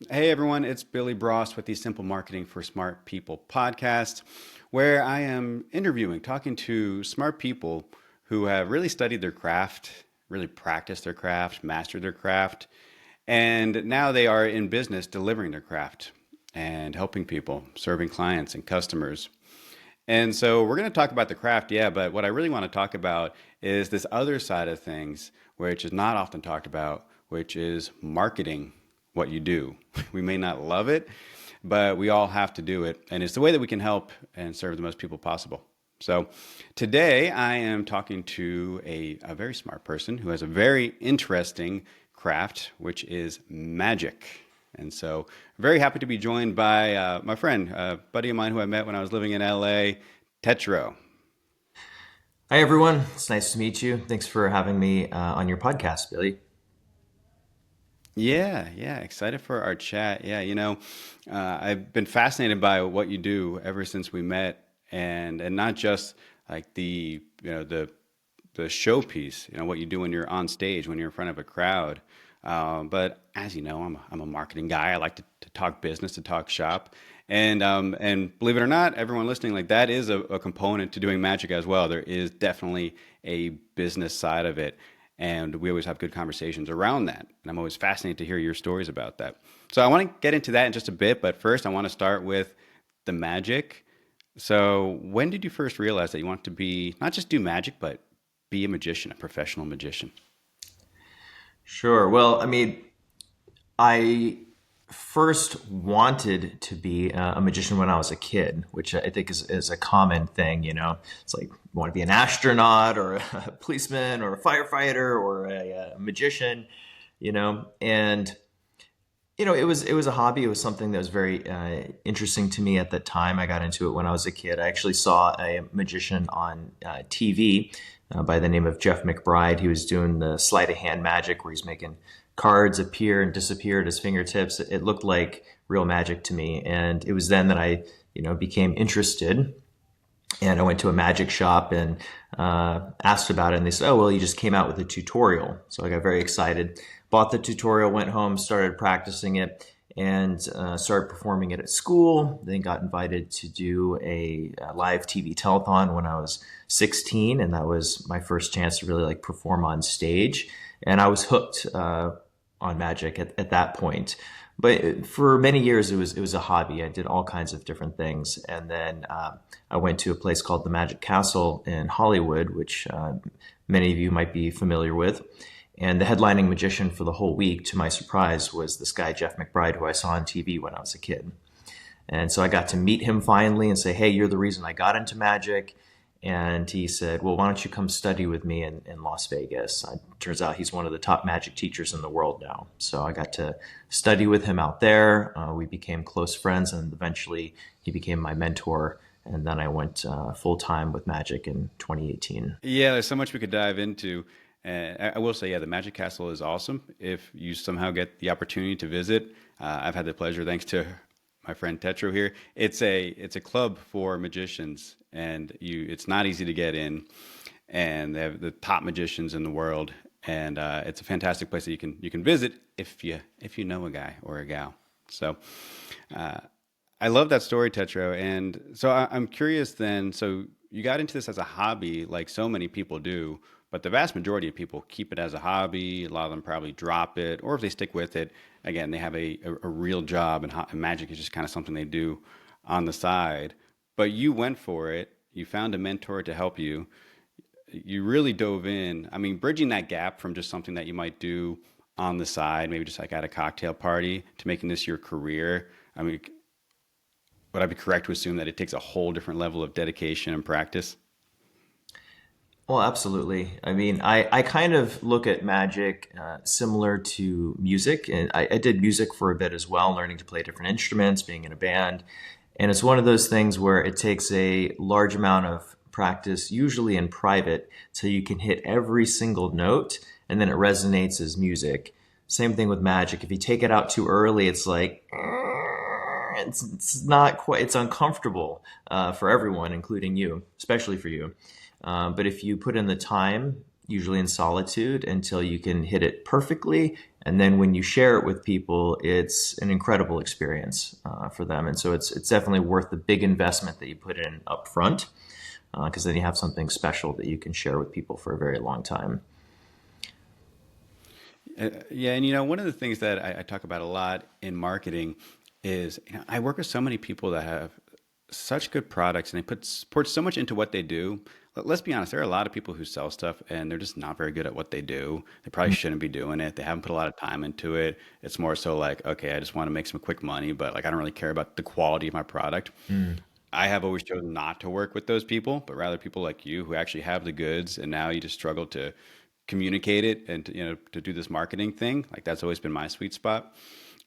Hey everyone, it's Billy Bross with the Simple Marketing for Smart People podcast, where I am interviewing, talking to smart people who have really studied their craft, really practiced their craft, mastered their craft, and now they are in business delivering their craft and helping people, serving clients and customers. And so we're going to talk about the craft, yeah, but what I really want to talk about is this other side of things, which is not often talked about, which is marketing what you do. We may not love it, but we all have to do it. And it's the way that we can help and serve the most people possible. So today I am talking to a very smart person who has a very interesting craft, which is magic. And so, very happy to be joined by my friend, a buddy of mine who I met when I was living in LA, Tetro. Hi, everyone. It's nice to meet you. Thanks for having me on your podcast, Billy. Yeah, excited for our chat. Yeah, I've been fascinated by what you do ever since we met, and not just like the showpiece, what you do when you're on stage, when you're in front of a crowd. But as you know, I'm a marketing guy. I like to talk business, to talk shop. And believe it or not, everyone listening, like that is a component to doing magic as well. There is definitely a business side of it. And we always have good conversations around that. And I'm always fascinated to hear your stories about that. So I want to get into that in just a bit. But first, I want to start with the magic. So when did you first realize that you want to be not just do magic, but be a magician, a professional magician? Sure. Well, I first wanted to be a magician when I was a kid, which I think is a common thing. It's like you want to be an astronaut or a policeman or a firefighter or a magician, and it was a hobby. It was something that was very interesting to me at the time. I got into it when I was a kid. I actually saw a magician on TV by the name of Jeff McBride. He was doing the sleight of hand magic where he's making cards appear and disappear at his fingertips. It looked like real magic to me, and it was then that I, became interested. And I went to a magic shop and asked about it, and they said, "Oh, well, you just came out with a tutorial." So I got very excited, bought the tutorial, went home, started practicing it, and started performing it at school. Then got invited to do a live TV telethon when I was 16, and that was my first chance to really like perform on stage. And I was hooked on magic at that point. But for many years, it was a hobby. I did all kinds of different things, and then I went to a place called the Magic Castle in Hollywood, which many of you might be familiar with. And the headlining magician for the whole week, to my surprise, was this guy Jeff McBride, who I saw on TV when I was a kid. And so I got to meet him finally and say, "Hey, you're the reason I got into magic." And he said, "Well, why don't you come study with me in Las Vegas?" Turns out he's one of the top magic teachers in the world now. So I got to study with him out there. We became close friends, and eventually he became my mentor. And then I went full time with magic in 2018. Yeah, there's so much we could dive into. And I will say, yeah, the Magic Castle is awesome. If you somehow get the opportunity to visit, I've had the pleasure, thanks to my friend Tetro here. It's a club for magicians, and it's not easy to get in. And they have the top magicians in the world, and it's a fantastic place that you can visit if you know a guy or a gal. So uh, I love that story, Tetro. And so I'm curious then. So you got into this as a hobby, like so many people do, but the vast majority of people keep it as a hobby. A lot of them probably drop it, or if they stick with it, again, they have a real job, and magic is just kind of something they do on the side. But you went for it. You found a mentor to help you. You really dove in. I mean, bridging that gap from just something that you might do on the side, maybe just like at a cocktail party, to making this your career. I mean, would I be correct to assume that it takes a whole different level of dedication and practice? Well, absolutely. I kind of look at magic similar to music, and I did music for a bit as well, learning to play different instruments, being in a band. And it's one of those things where it takes a large amount of practice, usually in private, so you can hit every single note and then it resonates as music. Same thing with magic. If you take it out too early, it's like, it's not quite, it's uncomfortable for everyone, including you, especially for you. But if you put in the time, usually in solitude, until you can hit it perfectly, And then when you share it with people, it's an incredible experience for them. And so it's definitely worth the big investment that you put in up front, because then you have something special that you can share with people for a very long time. Yeah, and one of the things that I talk about a lot in marketing is I work with so many people that have such good products and they support so much into what they do. Let's be honest, there are a lot of people who sell stuff and they're just not very good at what they do. They probably shouldn't be doing it. They haven't put a lot of time into it. It's more so like, okay, I just want to make some quick money, but like I don't really care about the quality of my product. Mm. I have always chosen not to work with those people, but rather people like you who actually have the goods and now you just struggle to communicate it and to do this marketing thing. Like that's always been my sweet spot.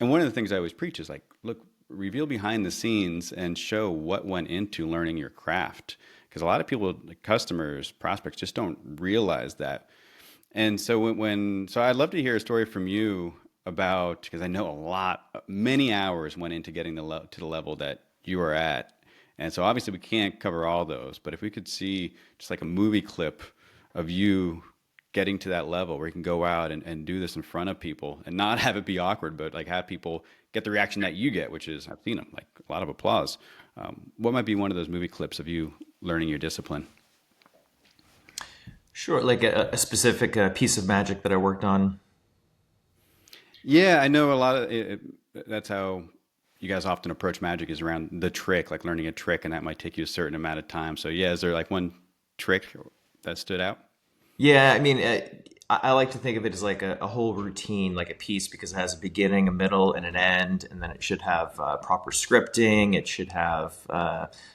And one of the things I always preach is like, look, reveal behind the scenes and show what went into learning your craft. Because a lot of people, like customers, prospects, just don't realize that. And so so I'd love to hear a story from you about because I know many hours went into getting to the level that you are at. And so obviously we can't cover all those, but if we could see just like a movie clip of you getting to that level where you can go out and do this in front of people and not have it be awkward, but like have people get the reaction that you get, which is I've seen them, like a lot of applause. What might be one of those movie clips of you learning your discipline? Sure, like a specific piece of magic that I worked on. Yeah, I know a lot of that's how you guys often approach magic is around the trick, like learning a trick, and that might take you a certain amount of time. So yeah, is there like one trick that stood out? Yeah, I mean, I like to think of it as like a whole routine, like a piece, because it has a beginning, a middle, and an end, and then it should have proper scripting. It should have,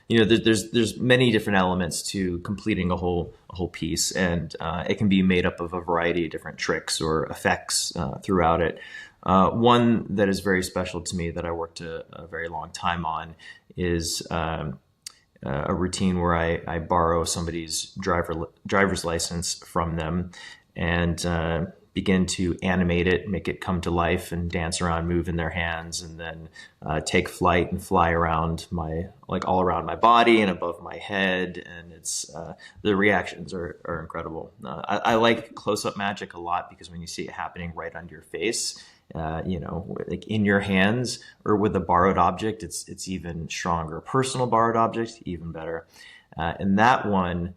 there's many different elements to completing a whole piece, and it can be made up of a variety of different tricks or effects throughout it. One that is very special to me that I worked a very long time on is a routine where I borrow somebody's driver's license from them and begin to animate it, make it come to life, and dance around, move in their hands, and then take flight and fly around all around my body and above my head. And it's the reactions are incredible. I like close up magic a lot because when you see it happening right under your face, like in your hands or with a borrowed object, it's even stronger. Personal borrowed object, even better. And that one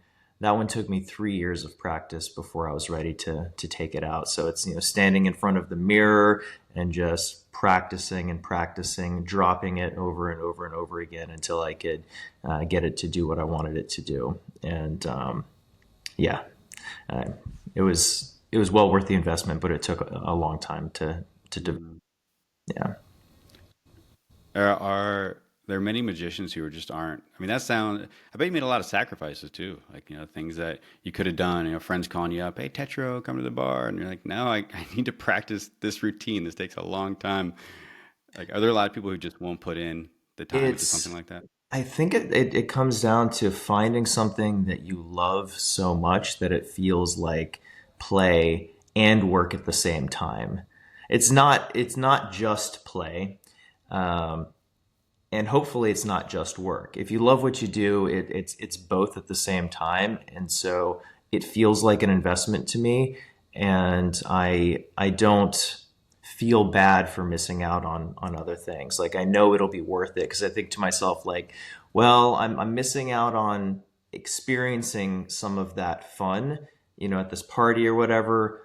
took me 3 years of practice before I was ready to take it out. So it's standing in front of the mirror and just practicing and practicing, dropping it over and over and over again until I could get it to do what I wanted it to do. And yeah, uh, it was well worth the investment, but it took a long time to develop. Mm. Yeah. Are there many magicians who just aren't? I mean, I bet you made a lot of sacrifices too. Like, things that you could have done, friends calling you up, hey, Tetro, come to the bar. And you're like, no, I need to practice this routine. This takes a long time. Like, are there a lot of people who just won't put in the time into something It's, like that? I think it comes down to finding something that you love so much that it feels like play and work at the same time. It's not just play. Um, and hopefully it's not just work. If you love what you do, it's both at the same time, and so it feels like an investment to me, and I don't feel bad for missing out on other things. Like I know it'll be worth it because I think to myself like, well, I'm missing out on experiencing some of that fun, at this party or whatever,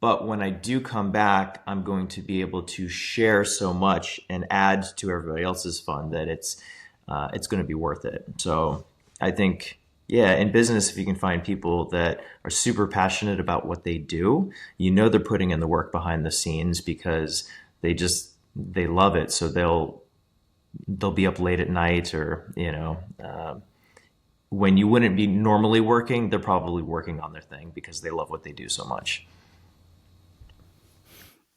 but when I do come back, I'm going to be able to share so much and add to everybody else's fun that it's going to be worth it. So I think, yeah, in business, if you can find people that are super passionate about what they do, they're putting in the work behind the scenes because they love it. So they'll be up late at night or when you wouldn't be normally working, they're probably working on their thing because they love what they do so much.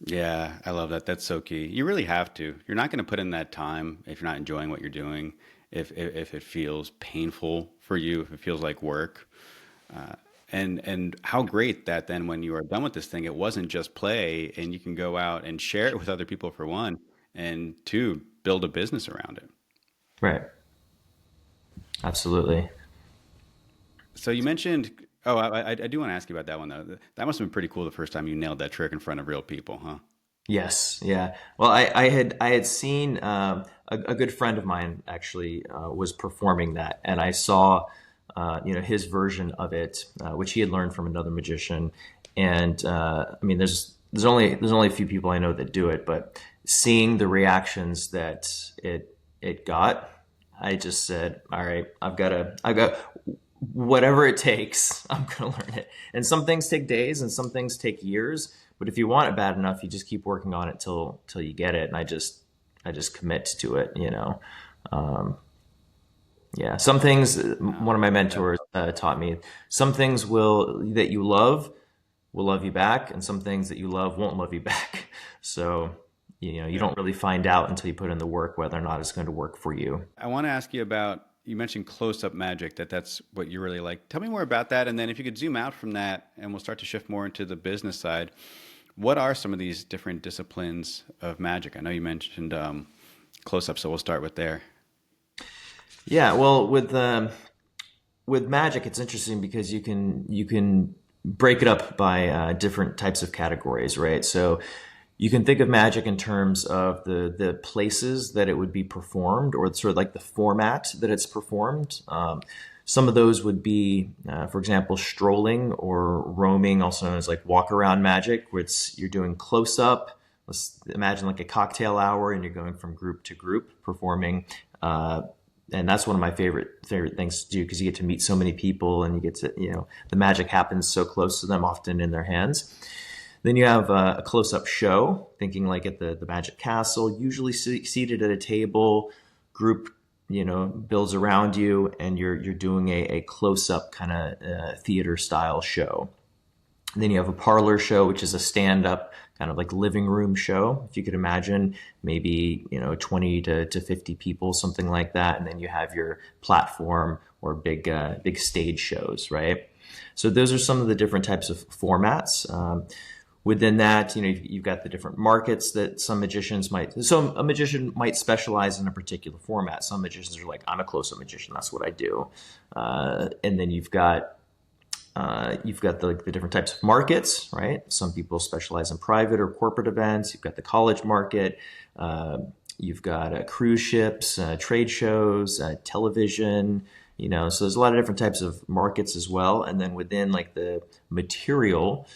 Yeah, I love that. That's so key. You really have to. You're not going to put in that time if you're not enjoying what you're doing. If it feels painful for you, if it feels like work, and how great that then when you are done with this thing, it wasn't just play, and you can go out and share it with other people for one, and two, build a business around it. Right. Absolutely. So you mentioned Oh, I do want to ask you about that one though. That must have been pretty cool the first time you nailed that trick in front of real people, huh? Yes, yeah. Well, I had seen a good friend of mine actually was performing that, and I saw his version of it, which he had learned from another magician. And I mean, there's only a few people I know that do it, but seeing the reactions that it got, I just said, all right, I've got whatever it takes, I'm gonna learn it. And some things take days, and some things take years. But if you want it bad enough, you just keep working on it till you get it. And I just commit to it. Um, yeah. Some things. One of my That, mentors taught me. Some things will that you love will love you back, and some things that you love won't love you back. So you yeah. don't really find out until you put in the work whether or not it's going to work for you. I want to ask you about, you mentioned close-up magic, that's what you really like. Tell me more about that, and then if you could zoom out from that, and we'll start to shift more into the business side. What are some of these different disciplines of magic? I know you mentioned close-up, so we'll start with there. Yeah. Well, with magic, it's interesting because you can break it up by different types of categories, right? So you can think of magic in terms of the places that it would be performed, or sort of like the format that it's performed. Some of those would be, for example, strolling or roaming, also known as like walk around magic, where you're doing close up. Let's imagine like a cocktail hour, and you're going from group to group performing. Uh, and that's one of my favorite things to do because you get to meet so many people, and you get to the magic happens so close to them, often in their hands. Then you have a close-up show, thinking like at the Magic Castle, usually seated at a table, group builds around you, and you're doing a close-up kind of theater style show. And then you have a parlor show, which is a stand-up kind of like living room show, if you could imagine, maybe 20 to 50 people, something like that. And then you have your platform or big stage shows, right? So those are some of the different types of formats. Within that, you've got the different markets that some magicians might. So a magician might specialize in a particular format. Some magicians are like, I'm a close-up magician. That's what I do. And then you've got the different types of markets, right? Some people specialize in private or corporate events. You've got the college market. Uh, you've got cruise ships, trade shows, television. So there's a lot of different types of markets as well. And then within like the material,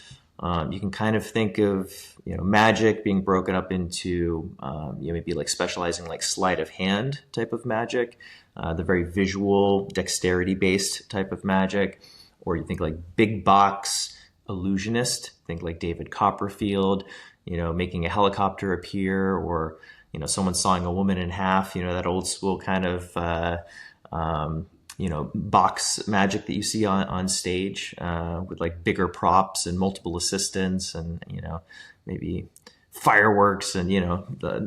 you can kind of think of magic being broken up into maybe like specializing like sleight of hand type of magic, the very visual dexterity based type of magic, or you think like big box illusionist, think like David Copperfield, making a helicopter appear, or someone sawing a woman in half, that old school kind of box magic that you see on stage, with like bigger props and multiple assistants, and maybe fireworks, and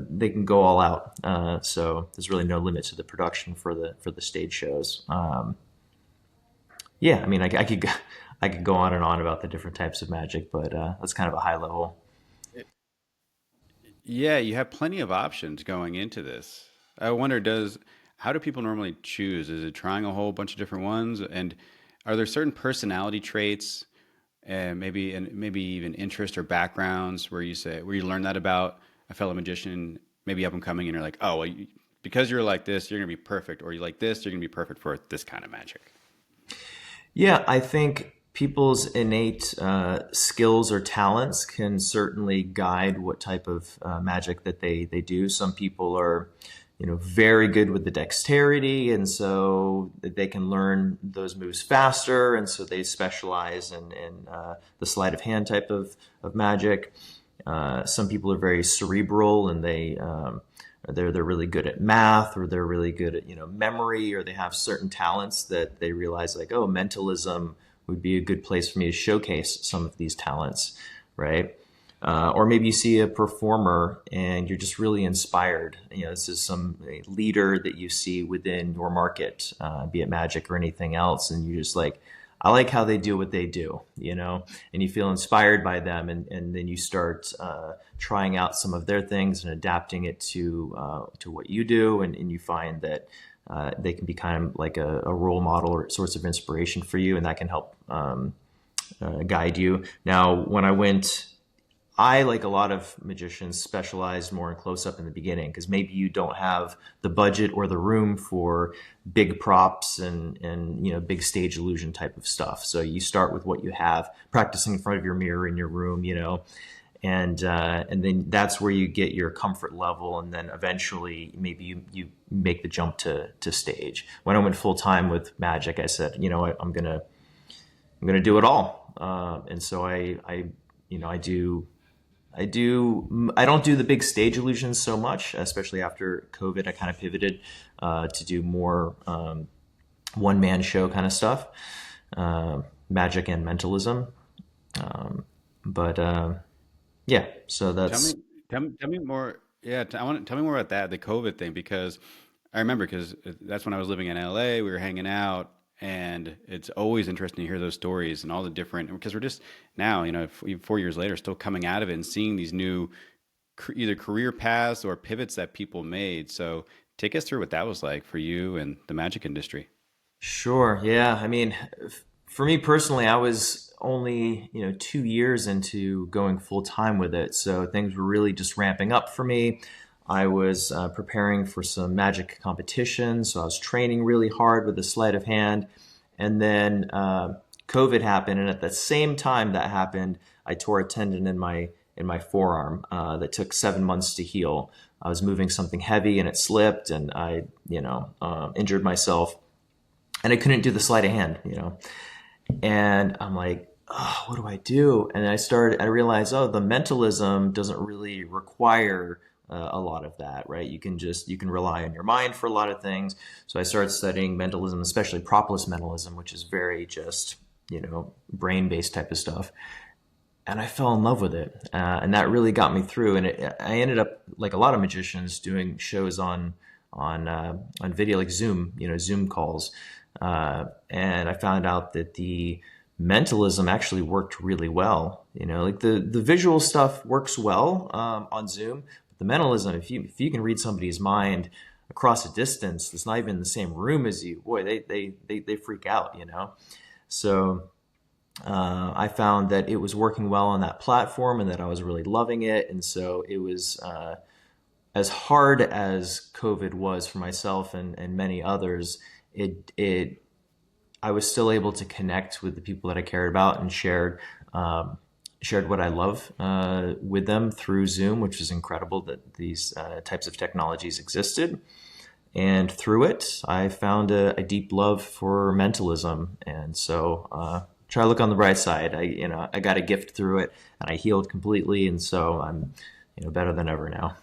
they can go all out. So there's really no limit to the production for the stage shows. Yeah, I mean, I could go on and on about the different types of magic, but that's kind of a high level. Yeah, you have plenty of options going into this. I wonder, how do people normally choose? Is it trying a whole bunch of different ones? And are there certain personality traits and maybe even interest or backgrounds where you learn that about a fellow magician, maybe up and coming, and you're like, oh, well, because you're like this, you're gonna be perfect, or you like this, you're gonna be perfect for this kind of magic. Yeah, I think people's innate skills or talents can certainly guide what type of magic that they do. Some people are, very good with the dexterity, and so they can learn those moves faster, and so they specialize in the sleight of hand type of magic. Some people are very cerebral, and they're really good at math, or they're really good at memory, or they have certain talents that they realize like, oh, mentalism would be a good place for me to showcase some of these talents, right? Or maybe you see a performer and you're just really inspired. This is some leader that you see within your market, be it magic or anything else, and you just like, I like how they do what they do, and you feel inspired by them, and then you start trying out some of their things and adapting it to what you do, and you find that they can be kind of like a role model or source of inspiration for you, and that can help guide you. Now, when I went, I, like a lot of magicians, specialized more in close up in the beginning because maybe you don't have the budget or the room for big props and big stage illusion type of stuff. So you start with what you have, practicing in front of your mirror in your room, and then that's where you get your comfort level, and then eventually maybe you make the jump to stage. When I went full time with magic, I said, you know what, I'm gonna do it all, and so I don't do the big stage illusions so much, especially after COVID. I kind of pivoted to do more one man show kind of stuff, magic and mentalism. But yeah, so Tell that's me, tell me more. Yeah, tell me more about that, the COVID thing, because I remember because that's when I was living in LA. We were hanging out, and it's always interesting to hear those stories and all the different because we're just now, 4 years later, still coming out of it and seeing these new either career paths or pivots that people made. So take us through what that was like for you and the magic industry. sure. Yeah, I mean, for me personally, I was only 2 years into going full time with it, so things were really just ramping up for me. I was preparing for some magic competitions, so I was training really hard with the sleight of hand. And then COVID happened, and at the same time that happened, I tore a tendon in my forearm that took 7 months to heal. I was moving something heavy, and it slipped, and I, injured myself, and I couldn't do the sleight of hand. And I'm like, oh, what do I do? And I realized, oh, the mentalism doesn't really require a lot of that, right? You can rely on your mind for a lot of things. So I started studying mentalism, especially propolis mentalism, which is very just, brain based type of stuff. And I fell in love with it. And that really got me through. And I ended up, like a lot of magicians, doing shows on video, like Zoom, Zoom calls. And I found out that the mentalism actually worked really well. Like the visual stuff works well on Zoom, but the mentalism, if you can read somebody's mind across a distance that's not even in the same room as you, boy, they freak out. So I found that it was working well on that platform and that I was really loving it. And so it was as hard as COVID was for myself and many others, it I was still able to connect with the people that I cared about and shared what I love with them through Zoom, which is incredible that these types of technologies existed. And through it, I found a deep love for mentalism, and so try to look on the bright side. I got a gift through it, and I healed completely, and so I'm better than ever now.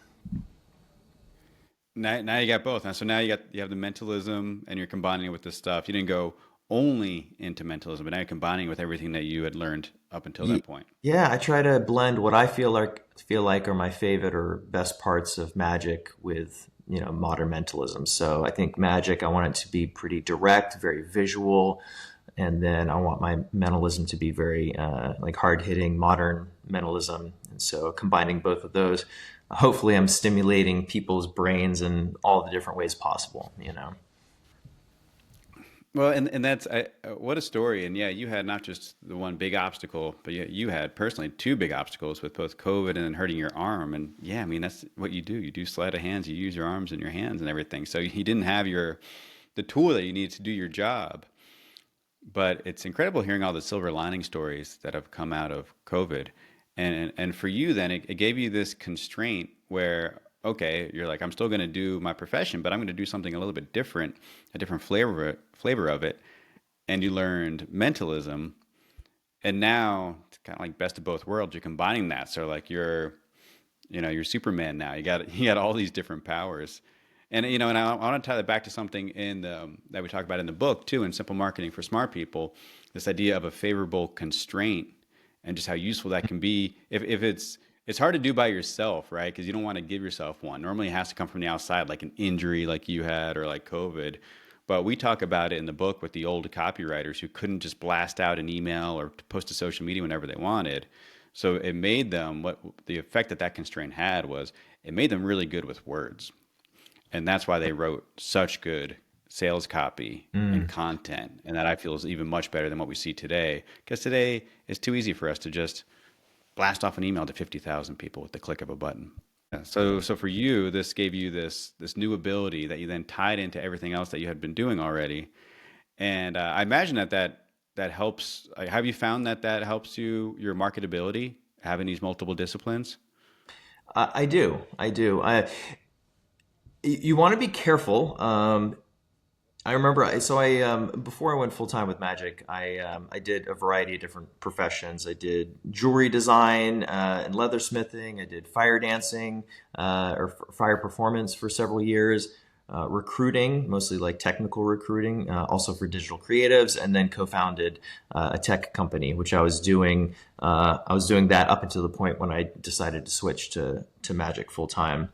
Now you got both. So now you have the mentalism and you're combining it with this stuff. You didn't go only into mentalism, but now you're combining it with everything that you had learned up until that point. Yeah, I try to blend what I feel like are my favorite or best parts of magic with modern mentalism. So I think magic, I want it to be pretty direct, very visual, and then I want my mentalism to be very like hard hitting modern mentalism. And so combining both of those, hopefully I'm stimulating people's brains in all the different ways possible. Well, and that's what a story. And yeah, you had not just the one big obstacle, but you had personally two big obstacles with both COVID and then hurting your arm. And yeah, I mean that's what you do. You do sleight of hands. You use your arms and your hands and everything. So you didn't have the tool that you needed to do your job. But it's incredible hearing all the silver lining stories that have come out of COVID. And for you, then it gave you this constraint where, okay, you're like, I'm still going to do my profession, but I'm going to do something a little bit different, a different flavor of it. And you learned mentalism. And now it's kind of like best of both worlds. You're combining that. So like you're Superman now. You got all these different powers. And I want to tie that back to something that we talk about in the book too, in Simple Marketing for Smart People. This idea of a favorable constraint and just how useful that can be. If it's hard to do by yourself, right? Because you don't want to give yourself one. Normally, it has to come from the outside, like an injury, like you had, or like COVID. But we talk about it in the book with the old copywriters who couldn't just blast out an email or post to social media whenever they wanted. So it made them what the effect that constraint had was it made them really good with words. And that's why they wrote such good sales copy and Mm. content, and that I feel is even much better than what we see today. Because today it's too easy for us to just blast off an email to 50,000 people with the click of a button. Yeah, so for you, this gave you this new ability that you then tied into everything else that you had been doing already. And I imagine that helps. Like, have you found that that helps you your marketability having these multiple disciplines? I do. I do. You want to be careful. I remember, before I went full time with magic, I did a variety of different professions. I did jewelry design and leathersmithing. I did fire dancing fire performance for several years. Recruiting, mostly like technical recruiting, also for digital creatives, and then co-founded a tech company, which I was doing. I was doing that up until the point when I decided to switch to magic full time.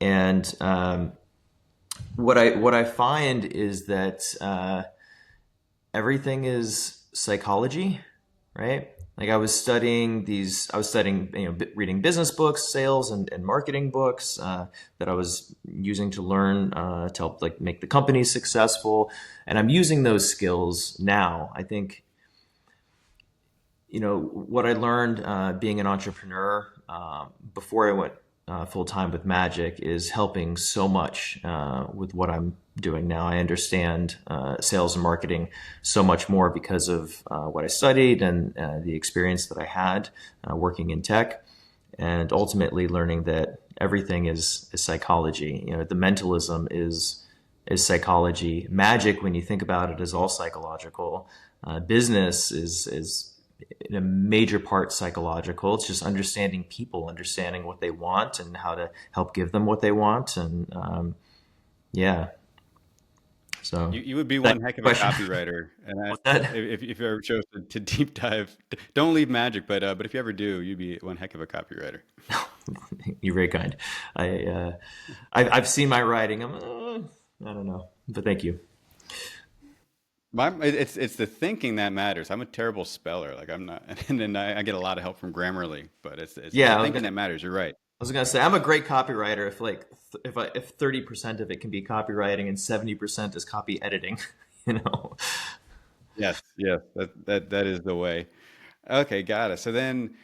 And what I find is that everything is psychology, right? Like I was studying, reading business books, sales and marketing books that I was using to learn to help like make the company successful, and I'm using those skills now. I think what I learned being an entrepreneur before I went full time with Magic is helping so much with what I'm doing now. I understand sales and marketing so much more because of what I studied and the experience that I had working in tech, and ultimately learning that everything is psychology. The mentalism is psychology. Magic, when you think about it, is all psychological. Business is in a major part psychological. It's just understanding people, understanding what they want, and how to help give them what they want. And yeah, so You would be that one heck of a question copywriter, and was that. if you ever chose to deep dive, don't leave magic, but if you ever do, you'd be one heck of a copywriter. You're very kind. I've seen my writing. I don't know, but thank you. It's the thinking that matters. I'm a terrible speller, like I'm not, and then I get a lot of help from Grammarly, but it's the Yeah, thinking that matters. You're right. I was gonna say I'm a great copywriter if 30% of it can be copywriting and 70% is copy editing, you know. Yes, yes, that is the way. Okay, got it. So then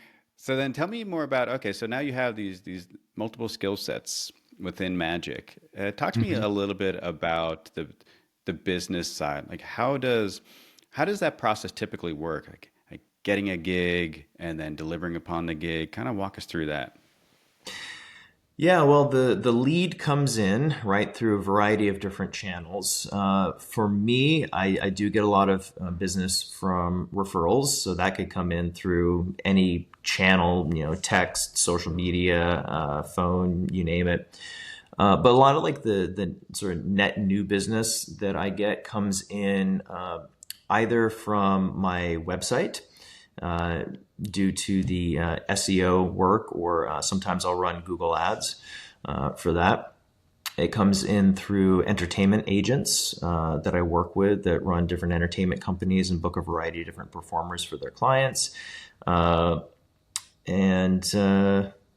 tell me more about, okay, so now you have these multiple skill sets within Magic. Talk to me Mhm. a little bit about the business side. Like how does that process typically work? Like getting a gig and then delivering upon the gig. Kind of walk us through that. Yeah, well, the lead comes in right through a variety of different channels. For me, I do get a lot of business from referrals, so that could come in through any channel, text, social media, phone, you name it. But a lot of like the sort of net new business that I get comes in either from my website uh, due to the SEO work, or sometimes I'll run Google Ads for that. It comes in through entertainment agents that I work with that run different entertainment companies and book a variety of different performers for their clients. Uh, and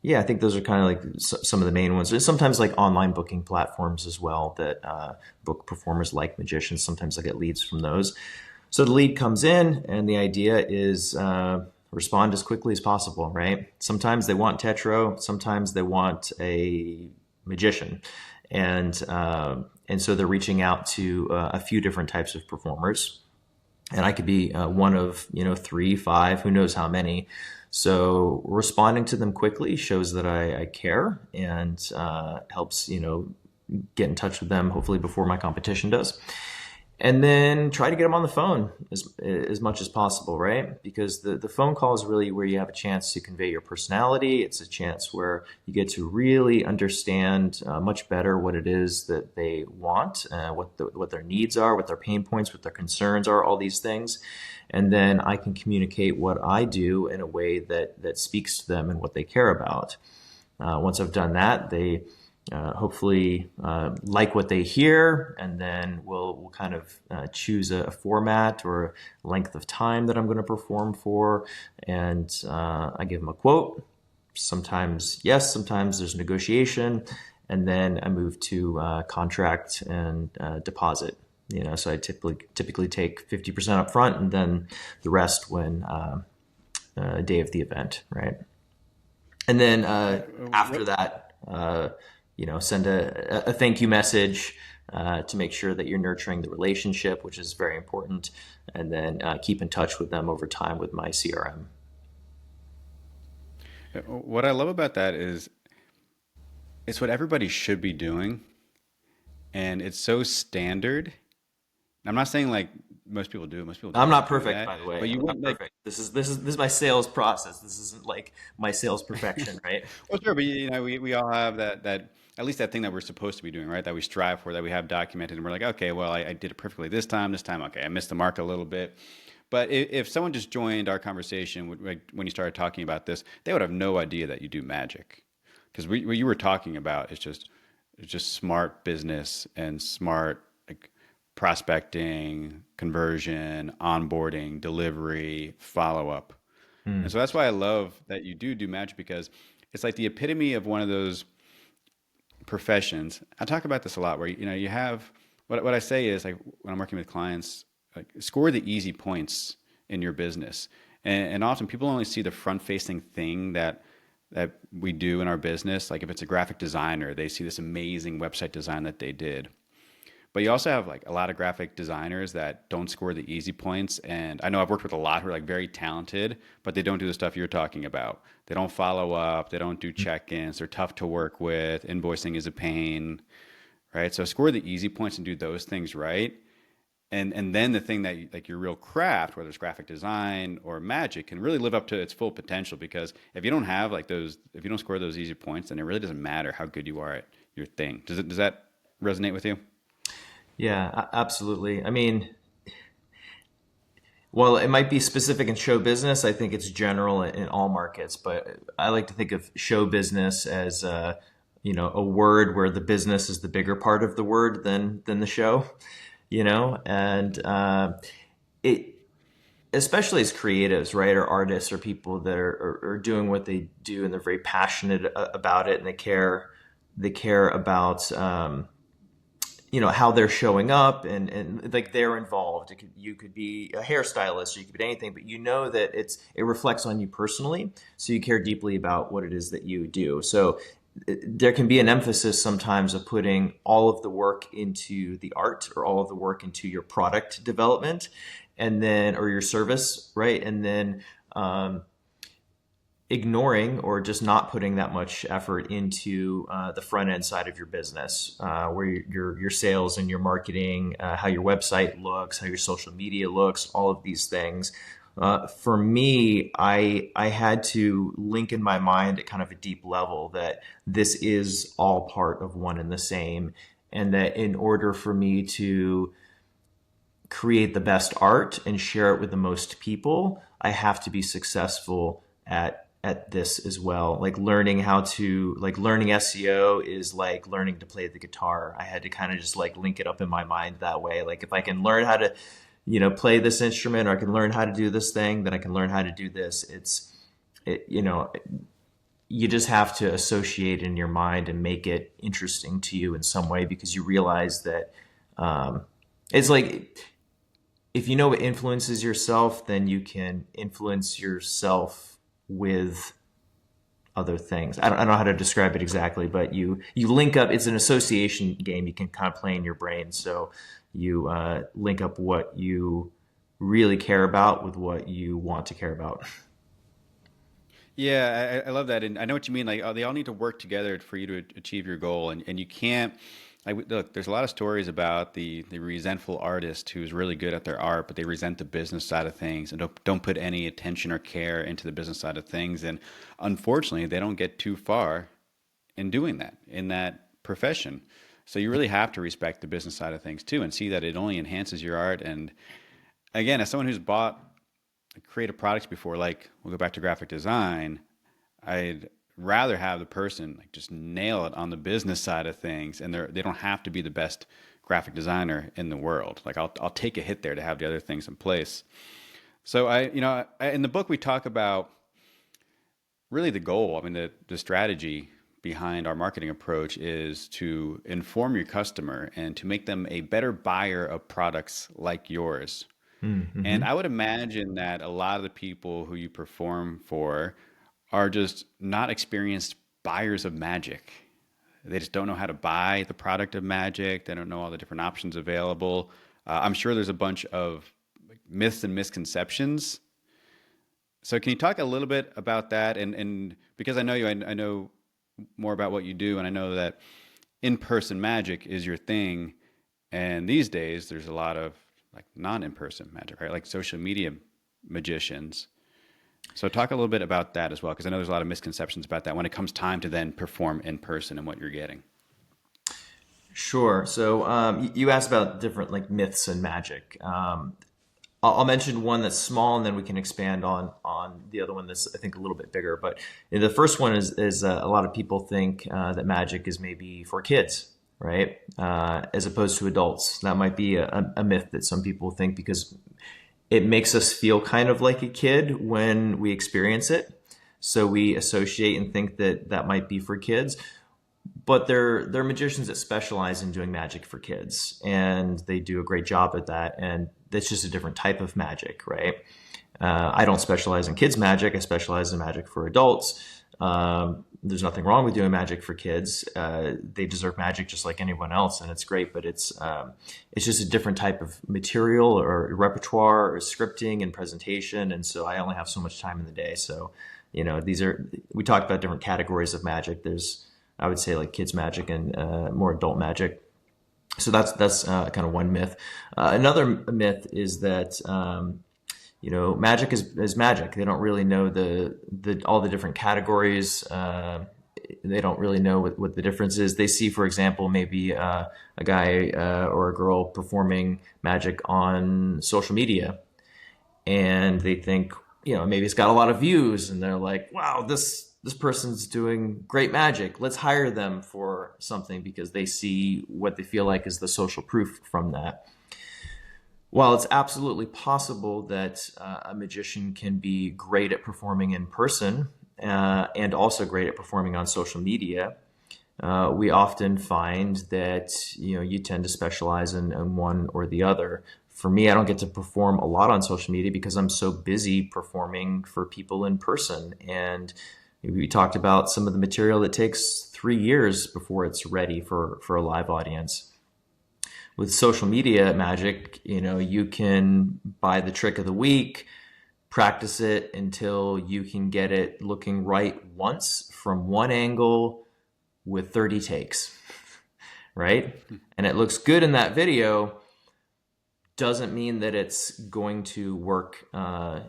Yeah, I think those are kind of like some of the main ones. There's sometimes like online booking platforms as well that book performers like magicians. Sometimes I get leads from those. So the lead comes in, and the idea is respond as quickly as possible, right? Sometimes they want Tetro, sometimes they want a magician, and so they're reaching out to a few different types of performers, and I could be one of three, five, who knows how many. So responding to them quickly shows that I care, and helps get in touch with them hopefully before my competition does, and then try to get them on the phone as much as possible, right? Because the phone call is really where you have a chance to convey your personality. It's a chance where you get to really understand much better what it is that they want, what their needs are, what their pain points, what their concerns are, all these things. And then I can communicate what I do in a way that speaks to them and what they care about. Once I've done that, they hopefully like what they hear, and then we'll kind of choose a format or length of time that I'm going to perform for, and I give them a quote. Sometimes yes, sometimes there's negotiation, and then I moved to contract and deposit. So I typically take 50% up front, and then the rest when day of the event, right? And then after What that, send a thank you message to make sure that you're nurturing the relationship, which is very important, and then keep in touch with them over time with my CRM. what I love about that is it's what everybody should be doing, and it's so standard. I'm not saying like most people do it. Most people I'm don't not do perfect, that, by the way. but you I'm not wouldn't like. perfect. This is my sales process. This isn't like my sales perfection, right? Well, sure, but we all have that at least that thing that we're supposed to be doing, right? That we strive for, that we have documented, and we're like, okay, well, I did it perfectly this time. This time, okay, I missed the mark a little bit. But if someone just joined our conversation like, when you started talking about this, they would have no idea that you do magic, because what you were talking about is just it's just smart business and smart like prospecting, conversion, onboarding, delivery, follow up. And Hmm. so that's why I love that you do magic, because it's like the epitome of one of those professions. I talk about this a lot where you have what I say is like when I'm working with clients, like score the easy points in your business. And often people only see the front facing thing that we do in our business. Like if it's a graphic designer, they see this amazing website design that they did. But you also have like a lot of graphic designers that don't score the easy points. And I know I've worked with a lot who are like very talented, but they don't do the stuff you're talking about. They don't follow up. They don't do check-ins. They're tough to work with. Invoicing is a pain, right? So score the easy points and do those things right. And then the thing that like your real craft, whether it's graphic design or magic, can really live up to its full potential. Because if you don't have like those, if you don't score those easy points, then it really doesn't matter how good you are at your thing. Does that resonate with you? Yeah, absolutely. I mean, well, it might be specific in show business. I think it's general in all markets, but I like to think of show business as a word where the business is the bigger part of the word than the show, and it especially as creatives, right, or artists or people that are doing what they do and they're very passionate about it and they care about how they're showing up and like they're involved. You could be a hairstylist, or you could be anything, but that it reflects on you personally, so you care deeply about what it is that you do. So there can be an emphasis sometimes of putting all of the work into the art or all of the work into your product development, and then or your service, right? And then ignoring or just not putting that much effort into the front end side of your business, where your sales and your marketing, how your website looks, how your social media looks, all of these things. For me, I had to link in my mind at kind of a deep level that this is all part of one and the same, and that in order for me to create the best art and share it with the most people, I have to be successful at this as well. Like learning SEO is like learning to play the guitar. I had to kind of just like link it up in my mind that way. Like if I can learn how to, play this instrument, or I can learn how to do this thing, then I can learn how to do this. It, you know, you just have to associate in your mind and make it interesting to you in some way, because you realize that it's like if you know what influences yourself, then you can influence yourself with other things. I don't know how to describe it exactly, but you link up. It's an association game you can kind of play in your brain. So you link up what you really care about with what you want to care about. Yeah, I love that, and I know what you mean. Like, oh, they all need to work together for you to achieve your goal, and you can't. Like, look, there's a lot of stories about the resentful artist who's really good at their art, but they resent the business side of things and don't put any attention or care into the business side of things, and unfortunately, they don't get too far in doing that in that profession. So you really have to respect the business side of things too, and see that it only enhances your art. And again, as someone who's bought creative products before, like we'll go back to graphic design, I'd rather have the person like just nail it on the business side of things, and they don't have to be the best graphic designer in the world. Like I'll take a hit there to have the other things in place. So in the book we talk about really the goal. I mean the strategy behind our marketing approach is to inform your customer and to make them a better buyer of products like yours. And Mm-hmm. I would imagine that a lot of the people who you perform for are just not experienced buyers of magic. They just don't know how to buy the product of magic. They don't know all the different options available. I'm sure there's a bunch of myths and misconceptions. So can you talk a little bit about that? And because I know you, I know more about what you do, and I know that in-person magic is your thing. And these days, there's a lot of like non-in-person magic, right? Like social media magicians. So talk a little bit about that as well, because I know there's a lot of misconceptions about that when it comes time to then perform in person and what you're getting. Sure. So you asked about different like myths and magic. I'll mention one that's small, and then we can expand on the other one that's I think a little bit bigger. But the first one is a lot of people think that magic is maybe for kids, right? As opposed to adults. That might be a myth that some people think because it makes us feel kind of like a kid when we experience it. So we associate and think that that might be for kids. But they're magicians that specialize in doing magic for kids, and they do a great job at that. And it's just a different type of magic, right? I don't specialize in kids magic. I specialize in magic for adults. There's nothing wrong with doing magic for kids. They deserve magic just like anyone else, and it's great. But it's just a different type of material or repertoire or scripting and presentation. And so I only have so much time in the day. So, we talked about different categories of magic. There's I would say like kids magic and more adult magic. So that's kind of one myth. Another myth is that magic is magic. They don't really know the all the different categories. They don't really know what the difference is. They see, for example, maybe a guy or a girl performing magic on social media, and they think maybe it's got a lot of views, and they're like, wow, this person's doing great magic. Let's hire them for something because they see what they feel like is the social proof from that. While it's absolutely possible that a magician can be great at performing in person and also great at performing on social media, we often find that you tend to specialize in one or the other. For me, I don't get to perform a lot on social media because I'm so busy performing for people in person. And we talked about some of the material that takes 3 years before it's ready for a live audience. With social media magic, you can buy the trick of the week, practice it until you can get it looking right once from one angle with 30 takes, right? And it looks good in that video, doesn't mean that it's going to work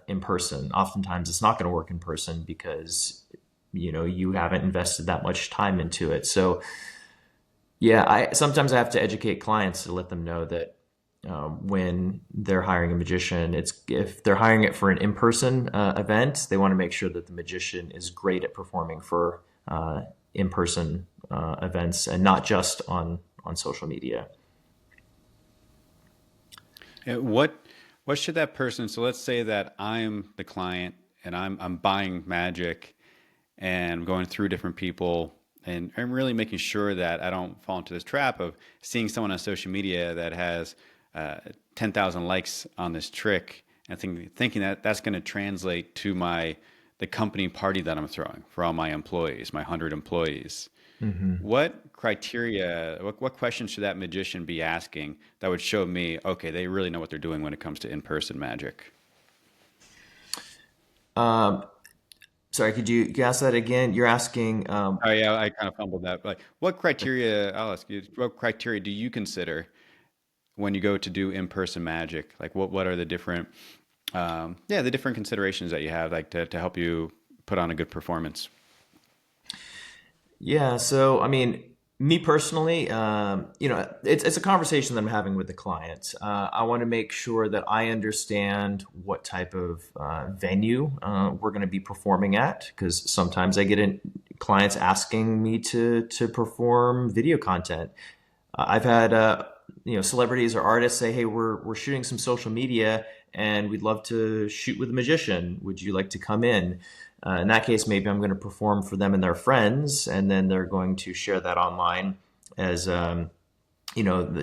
in person. Oftentimes it's not going to work in person because you haven't invested that much time into it. So yeah, sometimes I have to educate clients to let them know that when they're hiring a magician, if they're hiring it for an in-person event, they want to make sure that the magician is great at performing for in-person events and not just on social media. What should that person? So let's say that I'm the client and I'm buying magic and I'm going through different people and I'm really making sure that I don't fall into this trap of seeing someone on social media that has 10,000 likes on this trick and thinking that that's going to translate to the company party that I'm throwing for all my employees, my 100 employees. Mm-hmm. What criteria, what questions should that magician be asking that would show me, okay, they really know what they're doing when it comes to in-person magic? Um, Sorry, could you ask that again? You're asking, Oh yeah, I kind of fumbled that. But what criteria, I'll ask you, what criteria do you consider when you go to do in-person magic? Like what are the different, the different considerations that you have, like to help you put on a good performance? yeah. So, I mean, me personally, it's a conversation that I'm having with the client. I want to make sure that I understand what type of venue we're going to be performing at, because sometimes I get clients asking me to perform video content. I've had celebrities or artists say, "Hey, we're shooting some social media, and we'd love to shoot with a magician. Would you like to come in?" In that case, maybe I'm going to perform for them and their friends, and then they're going to share that online as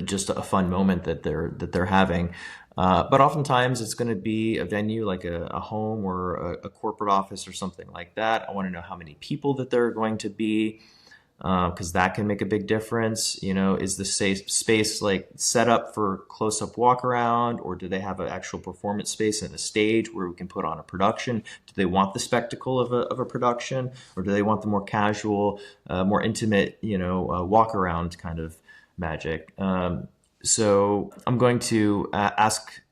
just a fun moment that they're having. But oftentimes it's going to be a venue like a home or a corporate office or something like that. I want to know how many people that there are going to be, because that can make a big difference. Is the safe space like set up for close up walk around, or do they have an actual performance space and a stage where we can put on a production? Do they want the spectacle of a production, or do they want the more casual, more intimate, walk around kind of magic? So I'm going to ask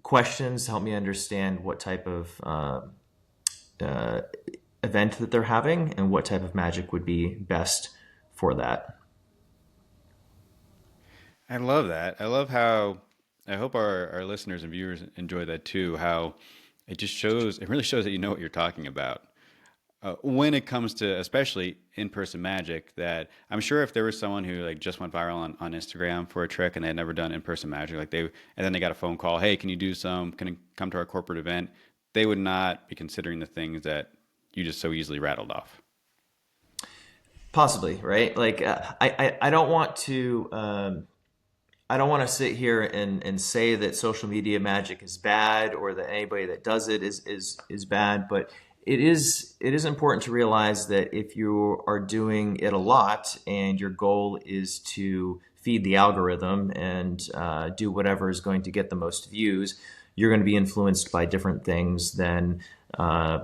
questions to help me understand what type of uh, event that they're having and what type of magic would be best for that. I love that. I love how I hope our listeners and viewers enjoy that too. How it really shows that you know what you're talking about. When it comes to especially in-person magic, that I'm sure if there was someone who like just went viral on Instagram for a trick and they had never done in-person magic, and then they got a phone call, hey, can you come to our corporate event? They would not be considering the things that you just so easily rattled off. Possibly, right? Like I don't want to sit here and say that social media magic is bad or that anybody that does it is bad, but it is important to realize that if you are doing it a lot and your goal is to feed the algorithm and do whatever is going to get the most views, you're going to be influenced by different things uh,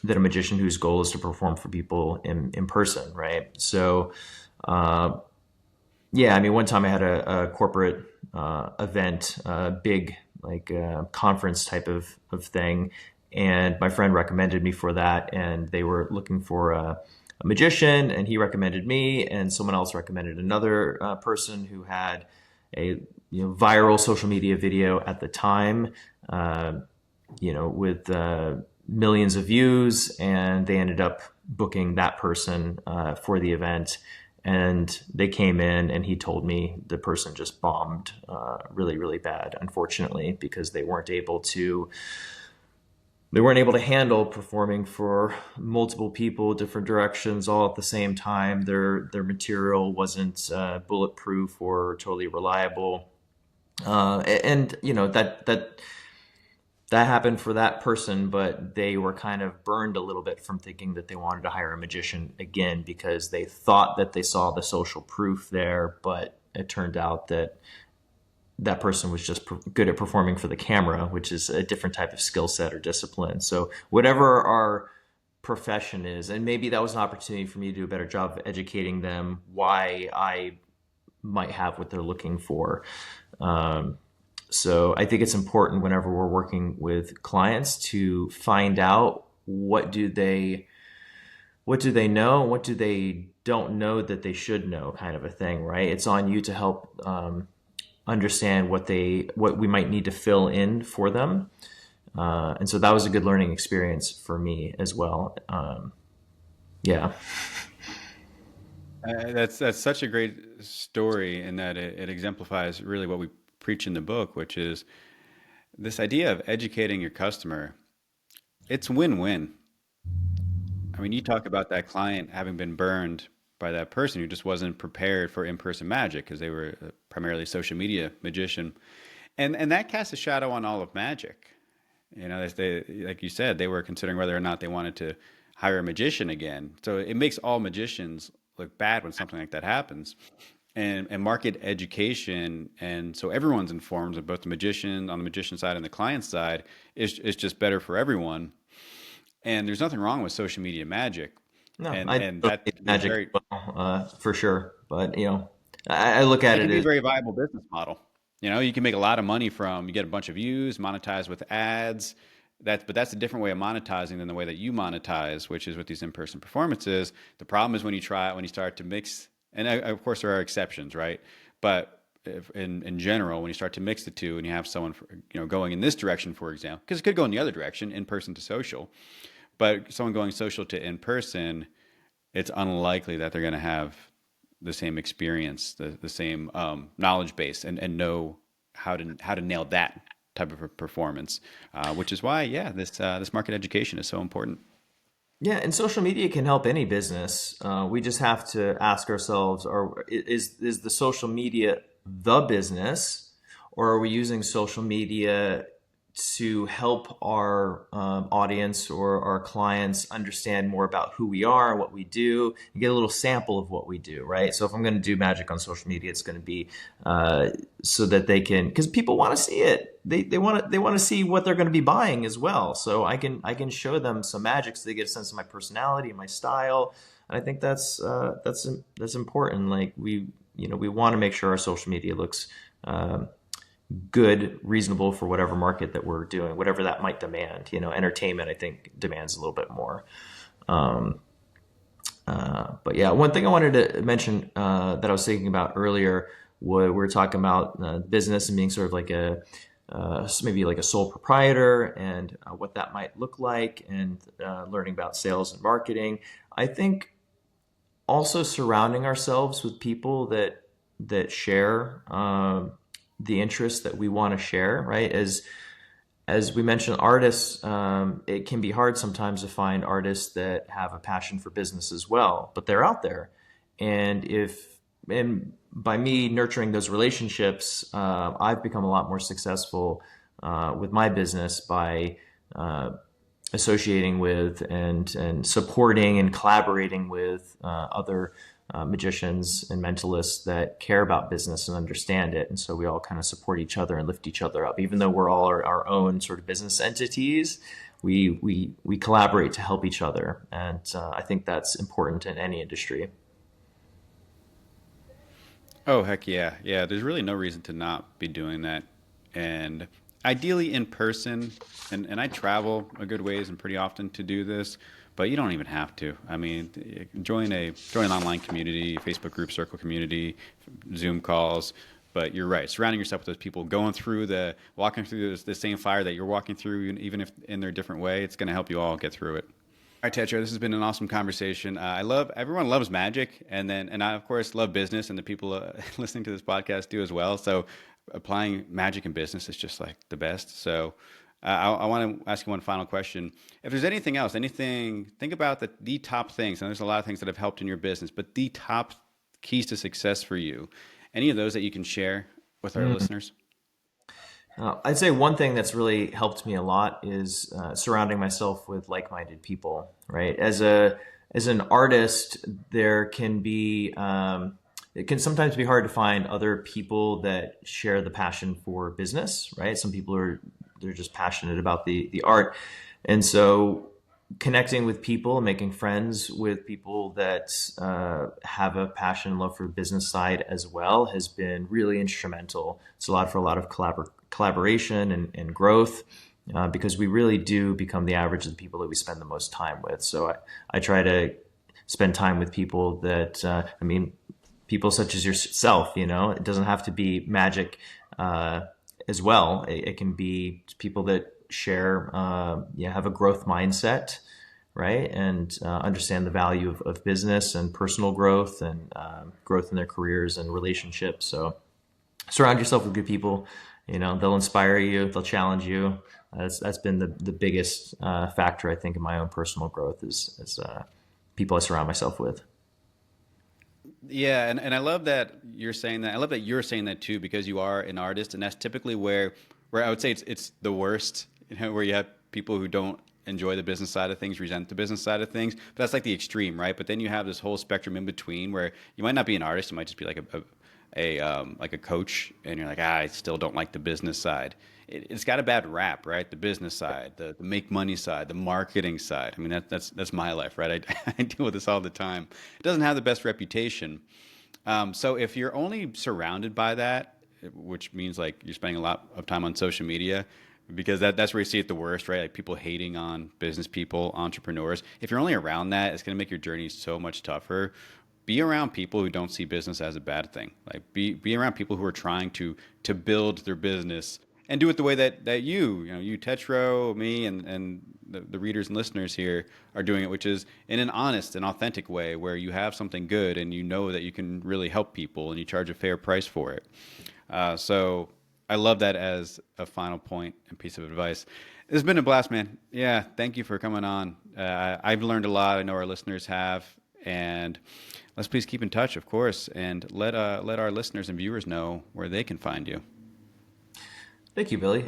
than a magician whose goal is to perform for people in person, right? So uh, yeah, I mean, one time I had a corporate event, big like conference type of thing, and my friend recommended me for that, and they were looking for a magician, and he recommended me, and someone else recommended another person who had a viral social media video at the time, uh, with millions of views, and they ended up booking that person for the event. And they came in, and he told me the person just bombed really, really bad, unfortunately, because they weren't able to handle performing for multiple people, different directions, all at the same time. Their material wasn't bulletproof or totally reliable, and that happened for that person, but they were kind of burned a little bit from thinking that they wanted to hire a magician again because they thought that they saw the social proof there, but it turned out that that person was just good at performing for the camera, which is a different type of skill set or discipline. So whatever our profession is, and maybe that was an opportunity for me to do a better job of educating them why I might have what they're looking for. Um, so I think it's important whenever we're working with clients to find out what do they know, what do they don't know that they should know, kind of a thing, right? It's on you to help understand what we might need to fill in for them, and so that was a good learning experience for me as well. Yeah. That's such a great story in that it exemplifies really what we preach in the book, which is this idea of educating your customer. It's win-win. I mean, you talk about that client having been burned by that person who just wasn't prepared for in-person magic because they were primarily a social media magician, and that casts a shadow on all of magic. As like you said, they were considering whether or not they wanted to hire a magician again. So it makes all magicians look bad when something like that happens. And market education, and so everyone's informed of both the magician on the magician side and the client side is just better for everyone. And there's nothing wrong with social media magic, No, and I and don't that think can be a magic very as well, for sure. But I look at it can it be a as very viable business model. You can make a lot of money from you get a bunch of views, monetize with ads. That's a different way of monetizing than the way that you monetize, which is with these in-person performances. The problem is when you start to mix, and of course there are exceptions, right? But if, in general, when you start to mix the two, and you have someone going in this direction, for example, because it could go in the other direction, in person to social, but someone going social to in person, it's unlikely that they're going to have the same experience, the same knowledge base, and know how to nail that type of a performance. Which is why, yeah, this market education is so important. Yeah, and social media can help any business. We just have to ask ourselves: is the social media the business, or are we using social media to help our audience or our clients understand more about who we are, what we do, and get a little sample of what we do, right? So if I'm going to do magic on social media, it's going to be uh, so that they can, because people want to see it. They want to see what they're going to be buying as well. So I can show them some magic so they get a sense of my personality and my style. And I think that's important. Like we want to make sure our social media looks good, reasonable for whatever market that we're doing, whatever that might demand. Entertainment I think demands a little bit more. Um, but yeah, one thing I wanted to mention that I was thinking about earlier, we were talking about business and being sort of like maybe like a sole proprietor and what that might look like, and learning about sales and marketing. I think also surrounding ourselves with people that share the interests that we want to share, right? As we mentioned, artists, it can be hard sometimes to find artists that have a passion for business as well, but they're out there. And by me nurturing those relationships, I've become a lot more successful with my business by uh, associating with and supporting and collaborating with other magicians and mentalists that care about business and understand it. And so we all kind of support each other and lift each other up. Even though we're all our own sort of business entities, we collaborate to help each other. And I think that's important in any industry. Oh, heck yeah. Yeah, there's really no reason to not be doing that. And ideally in person, and I travel a good ways and pretty often to do this, but you don't even have to. I mean, join an online community, Facebook group, circle community, Zoom calls. But you're right, surrounding yourself with those people, walking through the same fire that you're walking through, even if in their different way, it's going to help you all get through it. All right, Tetro, this has been an awesome conversation. I love everyone loves magic, and I of course love business, and the people listening to this podcast do as well. So applying magic in business is just like the best. So I want to ask you one final question. If there's anything else, think about the top things, and there's a lot of things that have helped in your business, but the top keys to success for you. Any of those that you can share with our Mm. listeners? I'd say one thing that's really helped me a lot is surrounding myself with like-minded people. Right, as an artist, there can be it can sometimes be hard to find other people that share the passion for business. Right, some people they're just passionate about the art, and so connecting with people and making friends with people that have a passion and love for the business side as well has been really instrumental. It's allowed for a lot of collaboration and growth because we really do become the average of the people that we spend the most time with. So I try to spend time with people that, people such as yourself. It doesn't have to be magic as well. It can be people that share, have a growth mindset, right? And understand the value of business and personal growth and growth in their careers and relationships. So surround yourself with good people. They'll inspire you, they'll challenge you. That's been the biggest factor, I think, in my own personal growth is people I surround myself with. Yeah, and I love that you're saying that. I love that you're saying that too because you are an artist, and that's typically where I would say it's the worst. Where you have people who don't enjoy the business side of things, resent the business side of things. But that's like the extreme, right? But then you have this whole spectrum in between where you might not be an artist, you might just be like like a coach, and you're like, I still don't like the business side. It's got a bad rap, right? The business side, the make money side, the marketing side. I mean, that's my life, right? I deal with this all the time. It doesn't have the best reputation. So if you're only surrounded by that, which means like you're spending a lot of time on social media, because that's where you see it the worst, right? Like people hating on business people, entrepreneurs. If you're only around that, it's going to make your journey so much tougher. Be around people who don't see business as a bad thing. Like be around people who are trying to build their business and do it the way that you Tetro, me, and the readers and listeners here are doing it, which is in an honest and authentic way where you have something good and you know that you can really help people and you charge a fair price for it. So I love that as a final point and piece of advice. It's been a blast, man. Yeah, thank you for coming on. I've learned a lot. I know our listeners have, and let's please keep in touch, of course, and let our listeners and viewers know where they can find you. Thank you, Billy.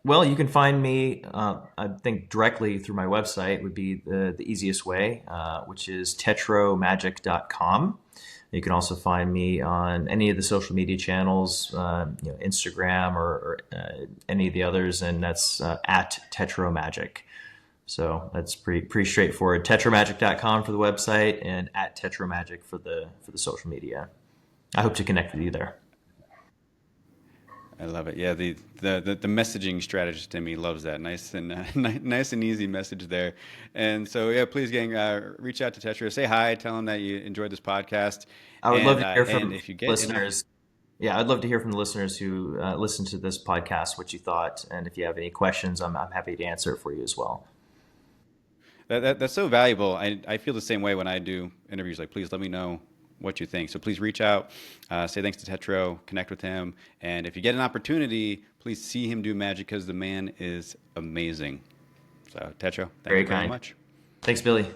Well, you can find me, I think, directly through my website would be the easiest way, which is tetromagic.com. You can also find me on any of the social media channels, Instagram or any of the others, and that's at tetromagic. So that's pretty straightforward. Tetromagic.com for the website and at tetromagic for the social media. I hope to connect with you there. I love it. Yeah, the messaging strategist in me loves that. Nice and nice and easy message there. And so yeah, please, gang, reach out to Tetro. Say hi. Tell him that you enjoyed this podcast. I would love to hear And from if you get an listeners. Yeah, I'd love to hear from the listeners who listen to this podcast what you thought, and if you have any questions, I'm happy to answer it for you as well. that's so valuable. I feel the same way when I do interviews. Like, please let me know what you think. So please reach out, say thanks to Tetro, connect with him, and if you get an opportunity, please see him do magic because the man is amazing. So Tetro, thank Very you very kind. much. Thanks, Billy.